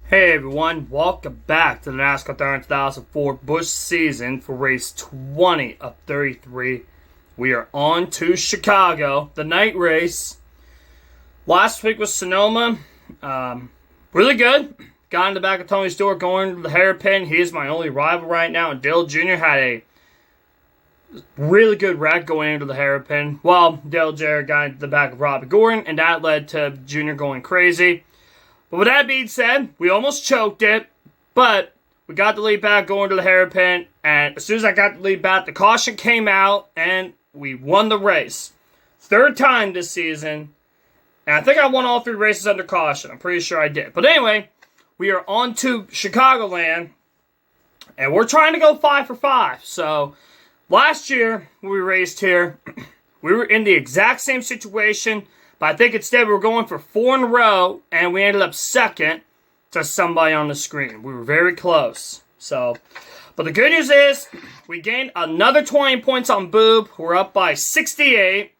Hey everyone, welcome back to the NASCAR 2004 Busch season for race 20 of 33. We are on to Chicago, the night race. Last week was Sonoma. Really good. Got in the back of Tony Stewart going to the hairpin. He is my only rival right now. And Dale Jr. had a really good wreck going into the hairpin. Well, Dale Jr. got into the back of Robbie Gordon, and that led to Jr. going crazy. But with that being said, we almost choked it, but we got the lead back going to the hairpin, and as soon as I got the lead back, the caution came out, and we won the race. Third time this season, and I think I won all three races under caution. I'm pretty sure I did. But anyway, we are on to Chicagoland, and we're trying to go 5 for 5. So, last year, when we raced here, we were in the exact same situation. But I think instead we were going for 4 in a row, and we ended up second to somebody on the screen. We were very close. But the good news is, we gained another 20 points on Boob. We're up by 68.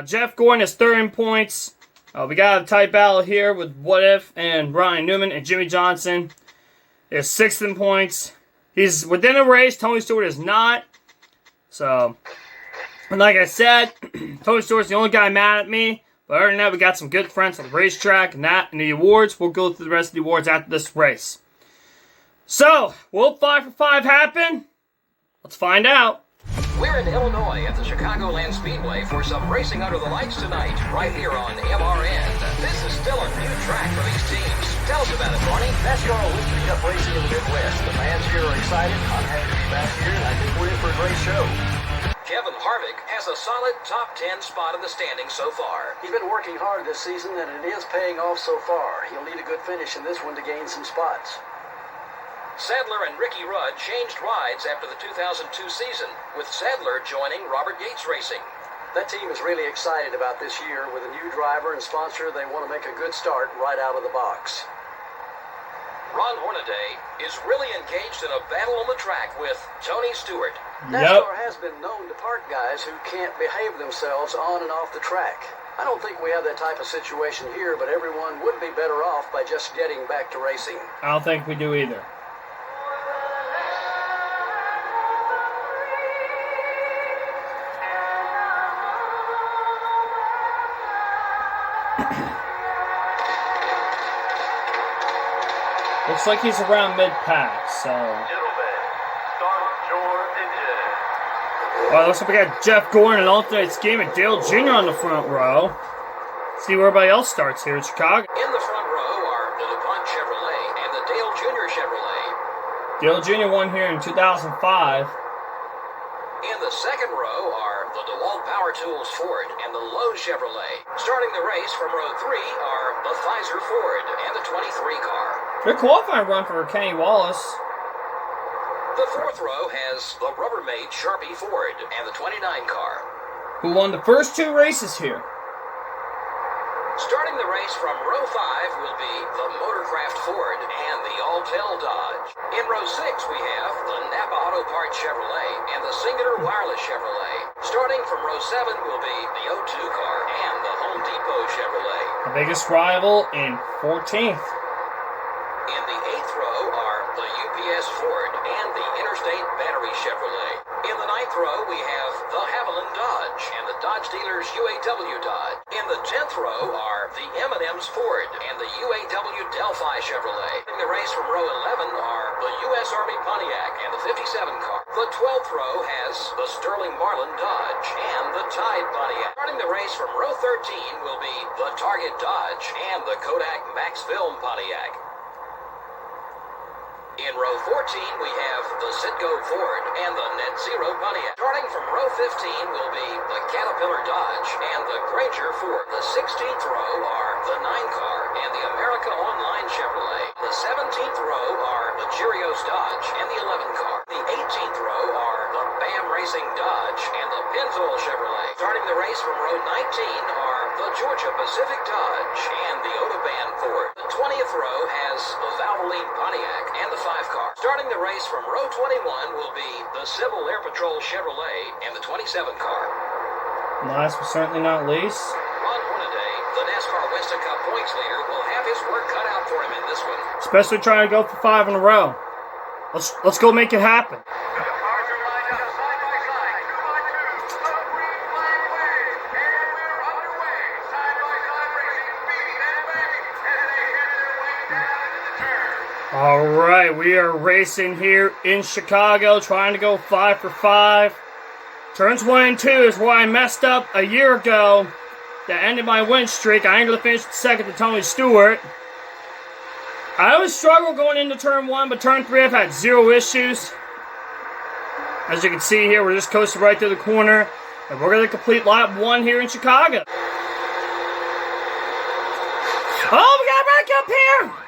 Jeff Gordon is third in points. We got a tight battle here with What If and Ryan Newman, and Jimmy Johnson is sixth in points. He's within a race. Tony Stewart is not. And like I said, Tony Stewart's the only guy mad at me. But other than that, we got some good friends on the racetrack and the awards. We'll go through the rest of the awards after this race. So, will 5 for 5 happen? Let's find out. We're in Illinois at the Chicagoland Speedway for some racing under the lights tonight, right here on MRN. This is still a new track for these teams. Tell us about it, Barney. NASCAR Olympic Cup racing in the Midwest. The fans here are excited. I'm happy to be back here, and I think we're in for a great show. Kevin Harvick has a solid top 10 spot in the standings so far. He's been working hard this season, and it is paying off so far. He'll need a good finish in this one to gain some spots. Sadler and Ricky Rudd changed rides after the 2002 season, with Sadler joining Robert Yates Racing. That team is really excited about this year. With a new driver and sponsor, they want to make a good start right out of the box. Ron Hornaday is really engaged in a battle on the track with Tony Stewart. NASCAR has been known to park guys who can't behave themselves on and off the track. I don't think we have that type of situation here, but everyone would be better off by just getting back to racing. I don't think we do either. Looks like he's around mid-pack, so... Alright, looks like we got Jeff Gordon and alternate scheme and Dale Jr. on the front row. See where everybody else starts here in Chicago. In the front row are the DuPont Chevrolet and the Dale Jr. Chevrolet. Dale Jr. won here in 2005. In the second row are the DeWalt Power Tools Ford and the Lowe's Chevrolet. Starting the race from row 3 are the Pfizer Ford and the 23 car. Good qualifying run for Kenny Wallace. The fourth row has the Rubbermaid Sharpie Ford and the 29 car. Who won the first 2 races here. Starting the race from row 5 will be the Motorcraft Ford and the Alltel Dodge. In row 6 we have the Napa Auto Parts Chevrolet and the Singular Wireless Chevrolet. Starting from row 7 will be the O2 car and the Home Depot Chevrolet. The biggest rival in 14th. In the 8th row are the UPS Ford and the Interstate Battery Chevrolet. In the 9th row we have the Haviland Dodge and the Dodge Dealers UAW Dodge. In the 10th row are the M&M's Ford and the UAW Delphi Chevrolet. In the race from row 11 are the U.S. Army Pontiac and the 57 car. The 12th row has the Sterling Marlin Dodge and the Tide Pontiac. Starting the race from row 13 will be the Target Dodge and the Kodak Max Film Pontiac. In row 14, we have the Citgo Ford and the Net Zero Pontiac. Starting from row 15 will be the Caterpillar Dodge and the Granger Ford. The 16th row are the 9 car and the America Online Chevrolet. The 17th row are the Cheerios Dodge and the 11 car. The 18th row are the BAM Racing Dodge and the Pennzoil Chevrolet. Starting the race from row 19 are the Georgia Pacific Dodge and the Autobahn Ford. The 20th row has the Valvoline Pontiac and the 5 car. Starting the race from row 21 will be the Civil Air Patrol Chevrolet and the 27 car. Last but certainly not least, Ron Hornaday, the NASCAR Winston Cup points leader will have his work cut out for him in this one. Especially trying to go for 5 in a row. Let's go make it happen. All right, we are racing here in Chicago, trying to go 5 for 5. Turns 1 and 2 is where I messed up a year ago. That ended my win streak. I ain't gonna finish second to Tony Stewart. I always struggle going into turn 1, but turn 3 I've had 0 issues. As you can see here, we're just coasting right through the corner, and we're gonna complete lap 1 here in Chicago. Oh, we got back up here!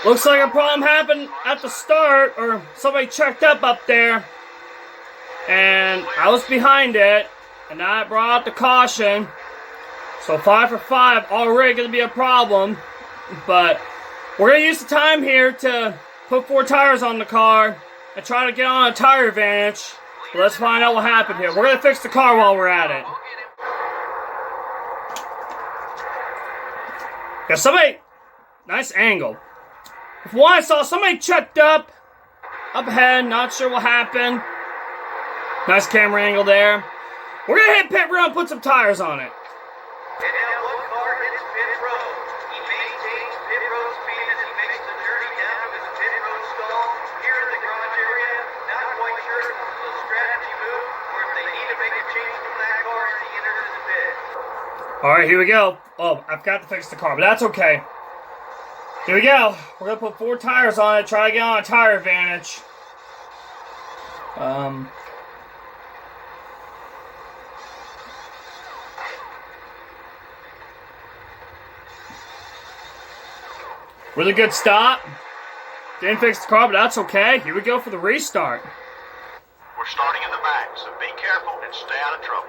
Looks like a problem happened at the start, or somebody checked up there, and I was behind it, and I brought out the caution. So 5 for 5 already going to be a problem, but we're going to use the time here to put 4 tires on the car and try to get on a tire advantage. So let's find out what happened here. We're going to fix the car while we're at it. Yeah, somebody, nice angle. For one, I saw somebody checked up ahead, not sure what happened. Nice camera angle there. We're going to hit pit road and put some tires on it. Alright, here we go. Oh, I've got to fix the car, but that's okay. Here we go. We're going to put 4 tires on it, try to get on a tire advantage. Really good stop. Didn't fix the car, but that's okay. Here we go for the restart. We're starting in the back, so be careful and stay out of trouble.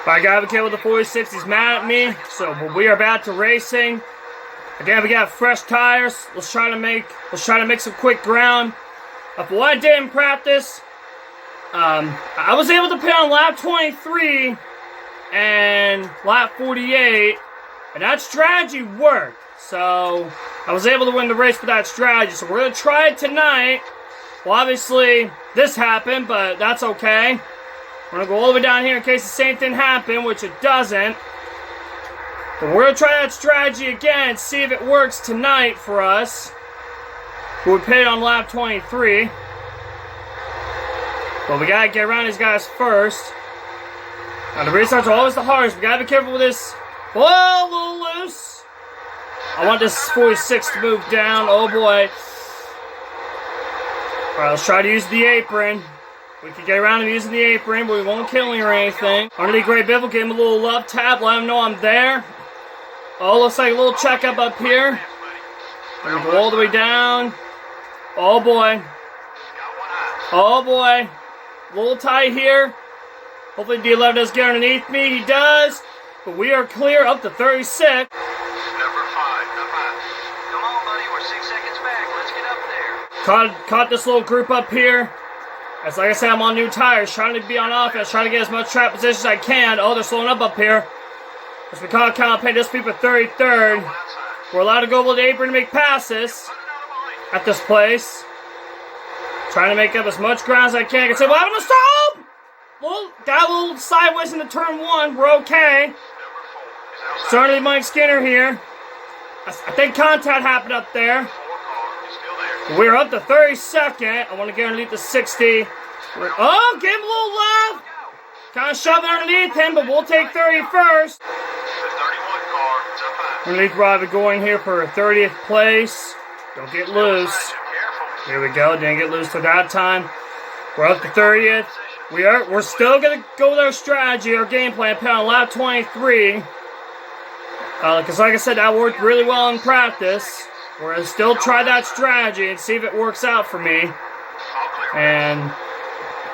My guy advocate with the 46, he's mad at me, so we are back to racing. Again, we got fresh tires. Let's try to make some quick ground. For what I did in practice, I was able to pit on lap 23 and lap 48, and that strategy worked. So I was able to win the race with that strategy. So we're gonna try it tonight. Well, obviously this happened, but that's okay. We're going to go all the way down here in case the same thing happened, which it doesn't. But we're going to try that strategy again and see if it works tonight for us. We pitted on lap 23. But we got to get around these guys first. Now the restarts are always the hardest. We got to be careful with this. Whoa, a little loose. I want this 46 to move down. Oh boy. Alright, let's try to use the apron. We can get around him using the apron, but we won't kill him or anything. Underneath Great Biffle, give him a little love tap, let him know I'm there. Oh, looks like a little checkup up here. We're gonna go all the way down. Oh boy. Oh boy. A little tight here. Hopefully D11 does get underneath me. He does. But we are clear up to 36. Number 5, come on. Come on, buddy, we're 6 seconds back. Let's get up there. Caught this little group up here. As like I said, I'm on new tires, trying to be on offense, trying to get as much trap position as I can. Oh, they're slowing up here. As we call campaign, this people 33rd. We're allowed to go over the apron to make passes at this place. Trying to make up as much ground as I can. I can say, well, I'm gonna stop! Got a little sideways into turn 1. We're okay. Certainly Mike Skinner here. I think contact happened up there. We're up to 32nd. I want to get underneath the 60. Oh, give him a little love. Kind of shoving underneath him, but we'll take 31st. Underneath Robbie going here for 30th place. Don't get loose. Here we go. Didn't get loose till that time. We're up to 30th. We're still gonna go with our strategy, our game plan, put on lap 23. Because like I said, that worked really well in practice. We're going to still try that strategy and see if it works out for me. And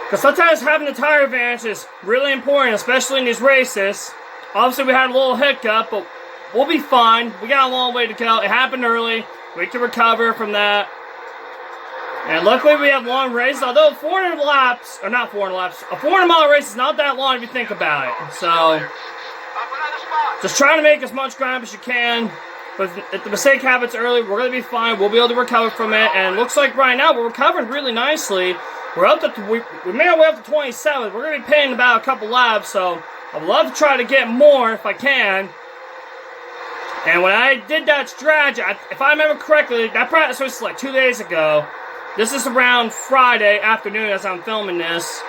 because sometimes having the tire advantage is really important, especially in these races. Obviously, we had a little hiccup, but we'll be fine. We got a long way to go. It happened early. We can recover from that. And luckily, we have long races. Although 400 laps, or not 400 laps, a 400-mile race is not that long if you think about it. So, just trying to make as much ground as you can. But if the mistake happens early, we're going to be fine. We'll be able to recover from it. And it looks like right now we're recovering really nicely. We're up to we made our way up to 27th. We're going to be paying about a couple laps, so I'd love to try to get more if I can. And when I did that strategy, if I remember correctly, that practice was like 2 days ago. This is around Friday afternoon as I'm filming this.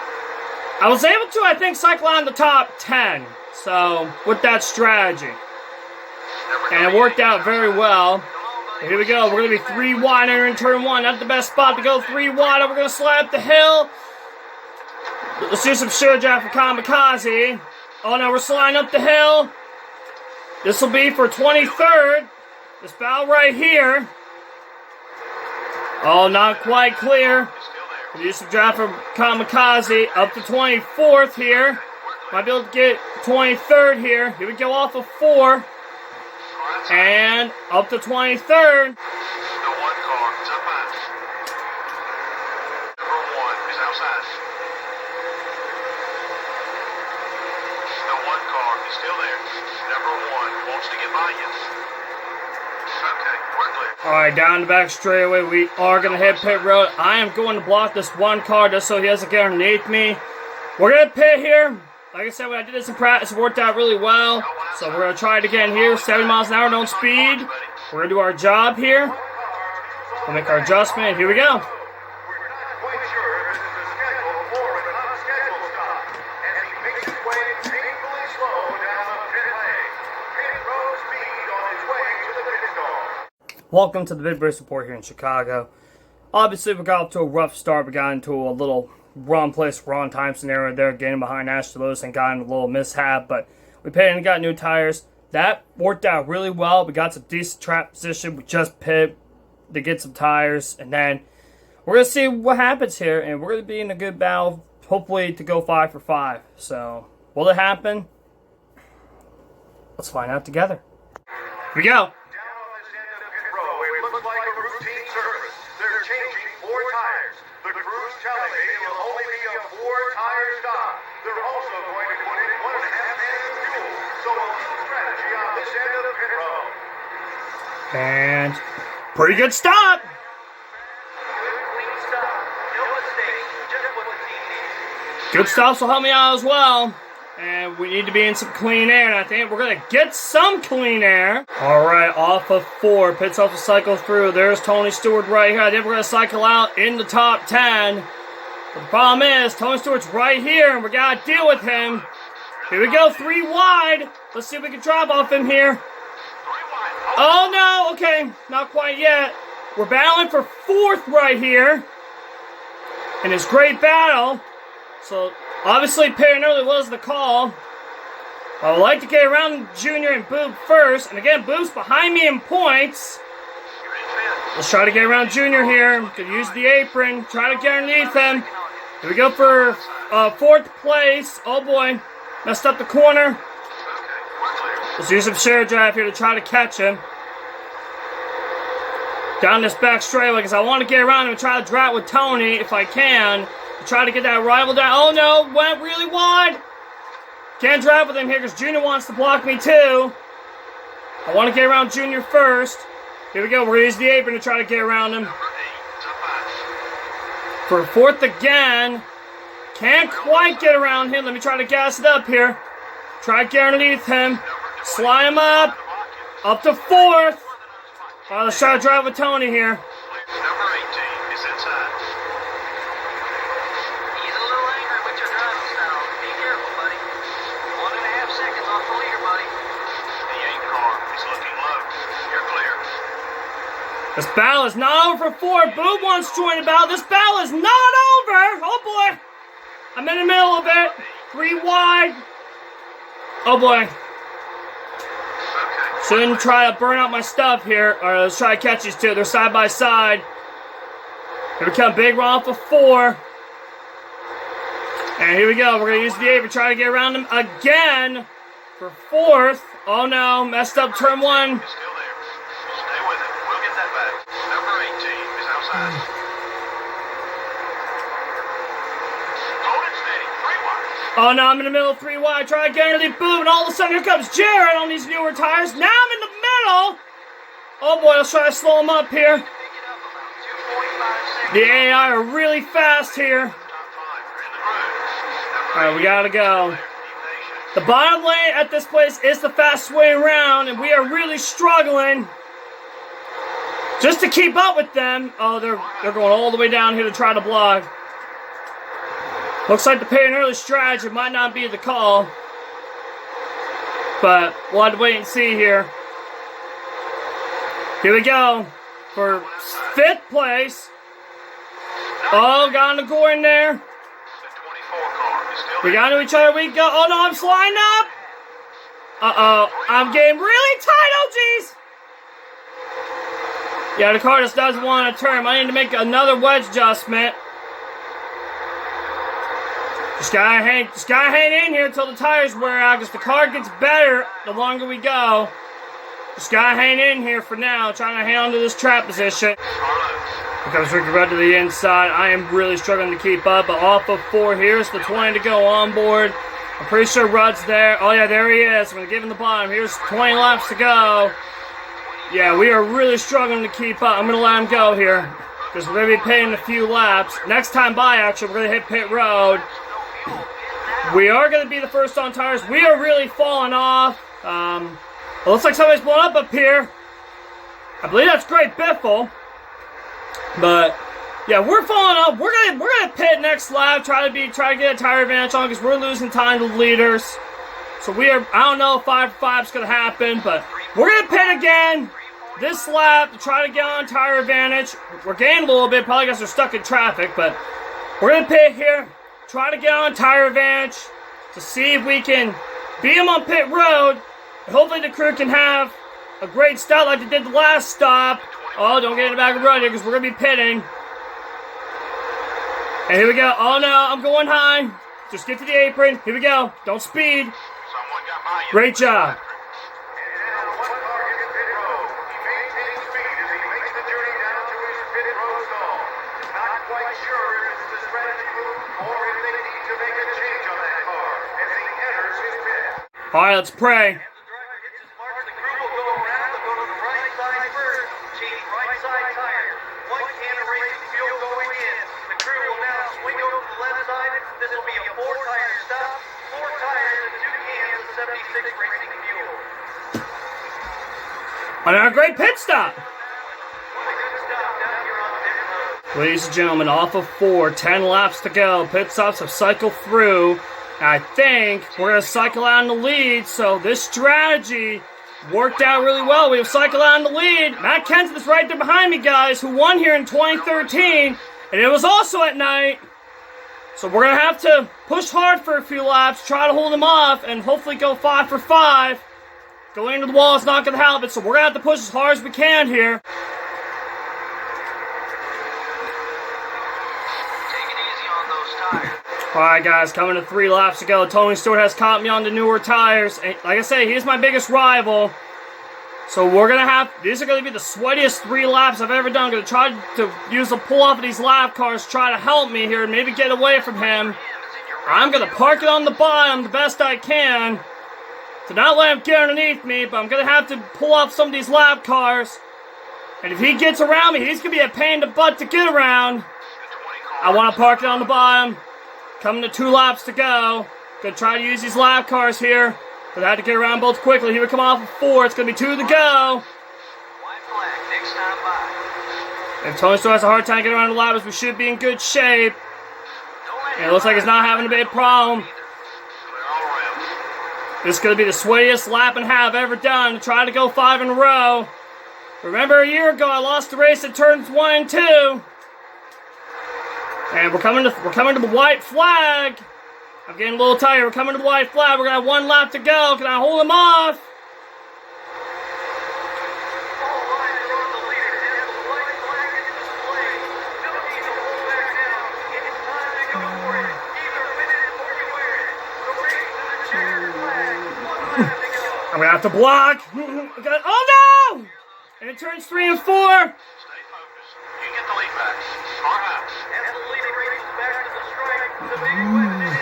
I was able to, I think, cycle on the top 10. So with that strategy. And it worked out very well. Here we go. We're going to be 3 wide entering turn 1. Not the best spot to go 3 wide. We're going to slide up the hill. Let's do some sure drive for Kamikaze. Oh, no, we're sliding up the hill. This will be for 23rd. This battle right here. Oh, not quite clear. We'll do some drive for Kamikaze. Up to 24th here. Might be able to get 23rd here. Here we go off of 4. And up to 23rd. The 1 car is up high. Number 1 is outside. The 1 car is still there. Number 1 wants to get by you. Okay, we're clear. Alright, down the back straightaway. We are going to hit pit road. I am going to block this 1 car just so he doesn't get underneath me. We're going to pit here. Like I said, when I did this in practice, it worked out really well. So we're going to try it again here. 70 miles an hour, no speed. We're going to do our job here. We'll make our adjustment. Here we go. Welcome to the Big Brace Report here in Chicago. Obviously, we got off to a rough start. We got into a little wrong place, wrong time scenario there, getting behind Ashley Lewis and got in a little mishap, but we paid and got new tires. That worked out really well. We got some decent track position. We just pit to get some tires, and then we're going to see what happens here, and we're going to be in a good battle, hopefully to go 5 for 5. So, will it happen? Let's find out together. Here we go. The crew's telling me it'll only be a 4-tire stop. They're also going to put in 1.5 tanks of fuel. So a little strategy on this end of the pit road. And pretty good stop. Clean stop. No mistakes. Just what the team needs. Good stops will help me out as well. And we need to be in some clean air, and I think we're going to get some clean air. All right, off of 4. Pits off to cycle through. There's Tony Stewart right here. I think we're going to cycle out in the top 10. But the problem is, Tony Stewart's right here, and we got to deal with him. Here we go, 3 wide. Let's see if we can drop off him here. Oh, no, okay, not quite yet. We're battling for 4th right here in this great battle. So, obviously, pitting early was the call. I would like to get around Junior and Boob first. And again, Boob's behind me in points. Let's try to get around Junior here. We could use the apron. Try to get underneath him. Here we go for 4th place. Oh boy. Messed up the corner. Let's use some share drive here to try to catch him. Down this back straightaway because I want to get around him and try to drive with Tony if I can. Try to get that rival down. Oh no, went really wide. Can't drive with him here because Junior wants to block me too. I want to get around Junior first. Here we go. We're going to use the apron to try to get around him. For 4th again. Can't quite get around him. Let me try to gas it up here. Try to get underneath him. Slide him up. Up to 4th. Let's try to drive with Tony here. Number 18 is inside. He's a little angry with your driving style. Be careful, buddy. 1.5 seconds off the leader, buddy. The 8 car is looking low. You're clear. This battle is not over for 4. Boob wants to join the battle. This battle is not over. Oh boy. I'm in the middle of it. 3 wide. Oh boy. Shouldn't try to burn out my stuff here. Alright, let's try to catch these two. They're side by side. Here we come, big run off of 4. And here we go. We're going to use the 8. We're trying to get around him again for 4th. Oh no, messed up turn 1. Still there. Stay with it. We'll get that back. Number 18 is outside. Hold it steady. 3 wide. Oh no, I'm in the middle of 3 wide. Try again, really boom. And all of a sudden, here comes Jared on these newer tires. Now I'm in the middle. Oh boy, let's try to slow him up here. The AI are really fast here. Alright, we gotta go. The bottom lane at this place is the fastest way around, and we are really struggling just to keep up with them. Oh, they're going all the way down here to try to block. Looks like the pay an early strategy might not be the call, but we'll have to wait and see here. Here we go for 5th place. Oh, got on the gore in there. We got to each other. We go. Oh no, I'm sliding up. Uh-oh. I'm getting really tight. Oh jeez. Yeah, the car just doesn't want to turn. I need to make another wedge adjustment. Just gotta hang in here until the tires wear out, because the car gets better the longer we go. Just gotta hang in here for now, trying to hang on to this trap position. Here comes Ricky Rudd to the inside. I am really struggling to keep up, but off of 4, here's the 20 to go on board. I'm pretty sure Rudd's there. Oh yeah, there he is. I'm gonna give him the bottom. Here's 20 laps to go. Yeah, we are really struggling to keep up. I'm gonna let him go here, because we're gonna be paying a few laps. Next time by, actually, we're gonna hit pit road. We are gonna be the first on tires. We are really falling off. It looks like somebody's blown up here. I believe that's Great Biffle. But yeah, we're falling off. We're gonna pit next lap. Try to get a tire advantage on, because we're losing time to the leaders. So I don't know if 5-5 is gonna happen, but we're gonna pit again this lap to try to get on tire advantage. We're gaining a little bit, probably because they're stuck in traffic, but we're gonna pit here. Try to get on tire advantage to see if we can beat them on pit road. And hopefully the crew can have a great stop like they did the last stop. Oh, don't get in the back of the road here, because we're going to be pitting. And here we go. Oh no, I'm going high. Just get to the apron. Here we go. Don't speed. Great job. All right, let's pray. Another great pit stop. Ladies and gentlemen, off of 4, 10 laps to go. Pit stops have cycled through. And I think we're going to cycle out in the lead, so this strategy worked out really well. We have cycled out in the lead. Matt Kenseth is right there behind me, guys, who won here in 2013, and it was also at night. So we're going to have to push hard for a few laps, try to hold him off, and hopefully go 5 for 5. Going into the wall is not going to help it, so we're going to have to push as hard as we can here. Take it easy on those tires. Alright guys, coming to 3 laps to go. Tony Stewart has caught me on the newer tires. And like I say, he's my biggest rival. So we're going to have, these are going to be the sweatiest 3 laps I've ever done. I'm going to try to use the pull off of these lap cars, try to help me here and maybe get away from him. I'm going to park it on the bottom the best I can to not let him get underneath me, but I'm going to have to pull off some of these lap cars. And if he gets around me, he's going to be a pain in the butt to get around. I want to park it on the bottom. Coming to 2 laps to go. Gonna try to use these lap cars here. But I had to get around both quickly. He would come off of 4. It's gonna be 2 to go. White flag, next time by. If Tony still has a hard time getting around the laps, we should be in good shape. And it looks like he's not having a big problem. This is gonna be the sweatiest lap and a half I've ever done to try to go 5 in a row. Remember a year ago I lost the race at turns 1 and 2. And we're coming to the white flag. I'm getting a little tired. We're coming to the white flag. We're gonna have 1 lap to go. Can I hold him off? I'm gonna have to block. Oh no! And it turns 3 and 4. Stay focused. You get the lead back. Smart house. As the leading race back to the strike, the big question is,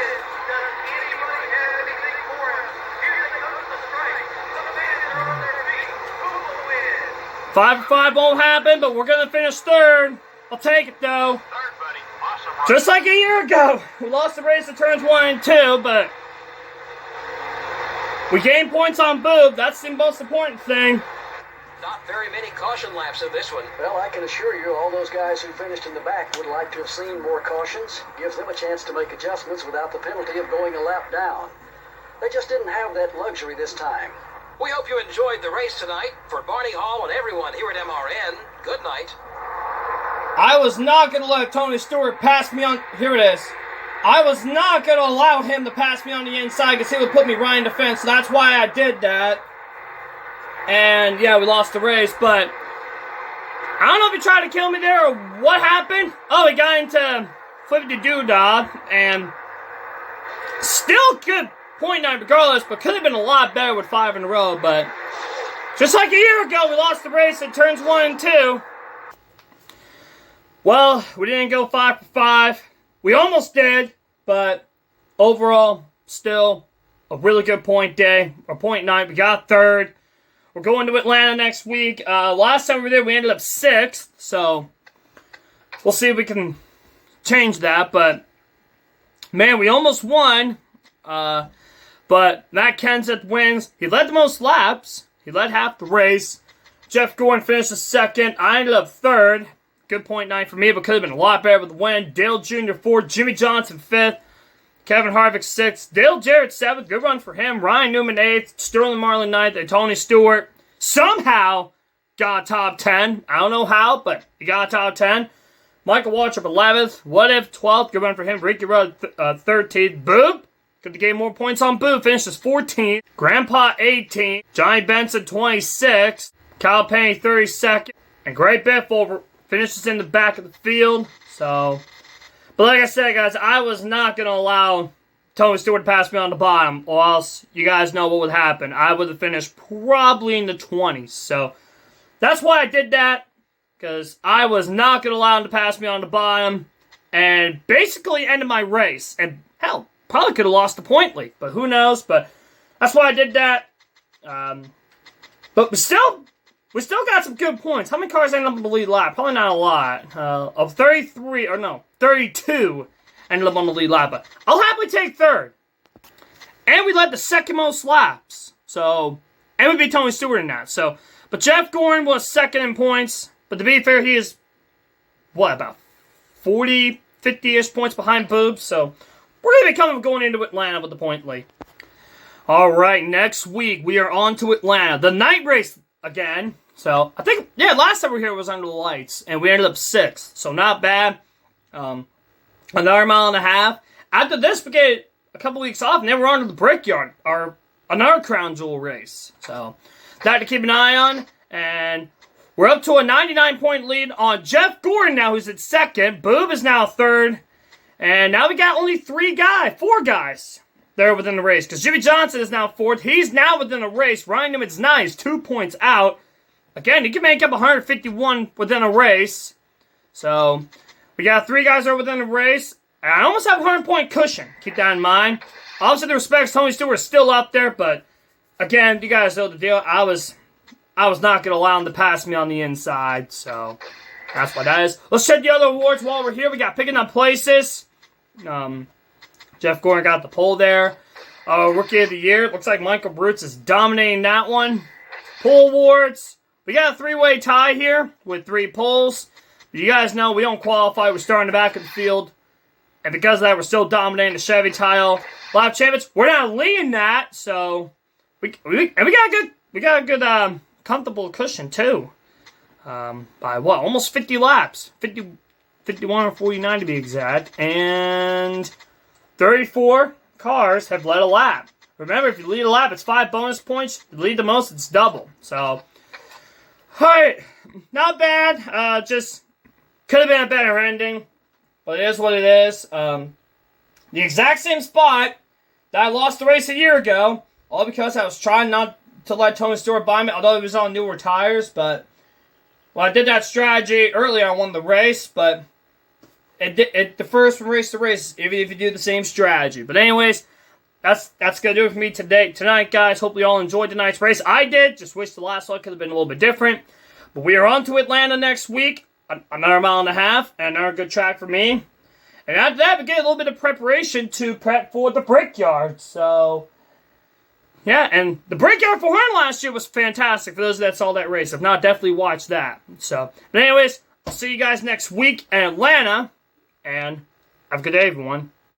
does anybody have anything for him? Here they come to the strike. The fans are on their feet. Who will win? 5 for 5 won't happen, but we're gonna finish third. I'll take it though. Third, buddy. Awesome run. Just like a year ago. We lost the race at turns 1 and 2, but we gained points on Boob. That's the most important thing. Not very many caution laps in this one. Well, I can assure you all those guys who finished in the back would like to have seen more cautions. Gives them a chance to make adjustments without the penalty of going a lap down. They just didn't have that luxury this time. We hope you enjoyed the race tonight. For Barney Hall and everyone here at MRN, good night. I was not going to let Tony Stewart pass me on. Here it is. I was not going to allow him to pass me on the inside because he would put me right in the fence. So that's why I did that. And yeah, we lost the race, but I don't know if he tried to kill me there or what happened. Oh, he got into Flippity Doodah, and still good point night regardless, but could have been a lot better with 5 in a row. But just like a year ago, we lost the race at turns 1 and 2. Well, we didn't go 5 for 5. We almost did, but overall, still a really good point day, or point night. We got third. We're going to Atlanta next week. Last time we were there, we ended up 6th, so we'll see if we can change that. But, man, we almost won. But Matt Kenseth wins. He led the most laps. He led half the race. Jeff Gordon finished the second. I ended up third. Good point night for me, but could have been a lot better with the win. Dale Jr. 4th. Jimmy Johnson 5th. Kevin Harvick 6th. Dale Jarrett 7th. Good run for him. Ryan Newman 8th. Sterling Marlin 9th. And Tony Stewart somehow got a top 10. I don't know how, but he got a top 10. Michael Waltrip 11th. What If 12th. Good run for him. Ricky Rudd 13th. Boob. Could have gained more points on Boob. Finishes 14th. Grandpa 18th. Johnny Benson 26th. Kyle Penny 32nd. And Gray Biffle finishes in the back of the field. So, but like I said, guys, I was not going to allow Tony Stewart to pass me on the bottom, or else you guys know what would happen. I would have finished probably in the 20s. So, that's why I did that, because I was not going to allow him to pass me on the bottom, and basically ended my race. And, hell, probably could have lost the point lead, but who knows. But that's why I did that. But we still got some good points. How many cars ended up on the lead lap? Probably not a lot. Of 32 ended up on the lead lap. But I'll happily take third. And we led the second most laps. So, and we beat Tony Stewart in that. So, but Jeff Gordon was second in points. But to be fair, he is, what, about 40, 50-ish points behind Boobs. So, we're going to be going into Atlanta with the point lead. All right, next week we are on to Atlanta. The night race again. So, I think, yeah, last time we were here was under the lights, and we ended up 6th. So, not bad. Another mile and a half. After this, we get a couple weeks off, and then we're on to the Brickyard, another Crown Jewel race. So, that to keep an eye on. And we're up to a 99-point lead on Jeff Gordon now, who's at second. Boob is now third. And now we got only 4 guys that are within the race. Because Jimmy Johnson is now 4th. He's now within the race. Ryan Newman's 9. He's 2 points out. Again, he can make up 151 within a race. So, we got 3 guys that are within the race. And I almost have a 100-point cushion. Keep that in mind. Obviously, the respects, Tony Stewart is still up there. But, again, you guys know the deal. I was not going to allow him to pass me on the inside. So, that's what that is. Let's check the other awards while we're here. We got picking up places. Jeff Gordon got the pole there. Rookie of the Year. Looks like Michael Brutes is dominating that one. Pole awards. We got a 3-way tie here with 3 poles. You guys know we don't qualify. We're starting the back of the field. And because of that, we're still dominating the Chevy tile. Lap champions. We're not leading that. So, we got a good comfortable cushion too. By what? Almost 50 laps. 51 or 49 to be exact. And 34 cars have led a lap. Remember, if you lead a lap, it's 5 bonus points. If you lead the most, it's double. So, alright. Not bad. Just could have been a better ending. But it is what it is. The exact same spot that I lost the race a year ago, all because I was trying not to let Tony Stewart buy me, although he was on newer tires, but well, I did that strategy earlier, I won the race, but it differs from race to race, even if you do the same strategy. But anyways, that's going to do it for me tonight, guys. Hopefully you all enjoyed tonight's race. I did. Just wish the last one could have been a little bit different. But we are on to Atlanta next week. Another mile and a half, and another good track for me. And after that, we get a little bit of preparation to prep for the Brickyard. So, yeah, and the Brickyard for Horn last year was fantastic for those that saw that race. If not, definitely watch that. So, but anyways, I'll see you guys next week in Atlanta, and have a good day, everyone.